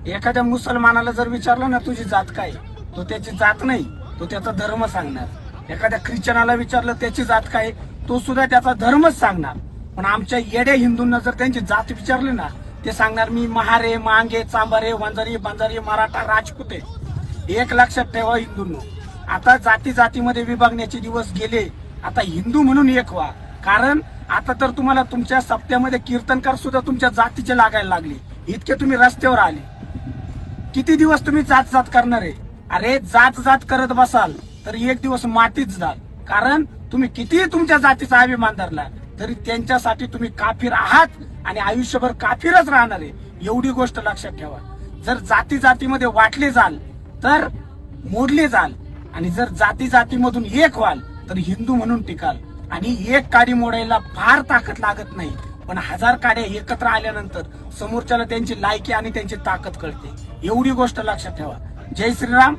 एखाद्या मुसलमानाला जर विचारलं ना तुझी जात काय, तो त्याची जात नाही, तो त्याचा धर्म सांगणार. एखाद्या ख्रिश्चनाला विचारलं त्याची जात काय, तो सुद्धा त्याचा धर्मच सांगणार. पण आमच्या येड्या हिंदूंना जर त्यांची जात विचारली ना, ते सांगणार मी महारे, मांगे, चांबारे, वंजारी, बंजारी, मराठा, राजपूत आहे. एक लक्षात ठेवा हिंदूंनो, आता जाती जातीमध्ये विभागण्याचे दिवस गेले. आता हिंदू म्हणून एक व्हा. कारण आता तर तुम्हाला तुमच्या सप्त्यामध्ये कीर्तनकार सुद्धा तुमच्या जातीचे लागायला लागले. इतके तुम्ही रस्त्यावर आले. किती दिवस तुम्ही जात जात करणार आहे? अरे जात जात करत बसाल तर एक दिवस मातीच जाल. कारण तुम्ही कितीही तुमच्या जातीचा अभिमान धरला तरी त्यांच्यासाठी तुम्ही काफीर आहात आणि आयुष्यभर काफीरच राहणार आहे. एवढी गोष्ट लक्षात ठेवा. जर जाती जातीमध्ये वाटले जाल तर मोडले जाल, आणि जर जाती जातीमधून एक व्हाल तर हिंदू म्हणून टिकाल. आणि एक काडी मोडायला फार ताकद लागत नाही, पण 1000 काड्या एकत्र आल्यानंतर समोरच्याला त्यांची लायकी आणि त्यांची ताकद कळते. एवढी गोष्ट लक्षात ठेवा. जय श्रीराम.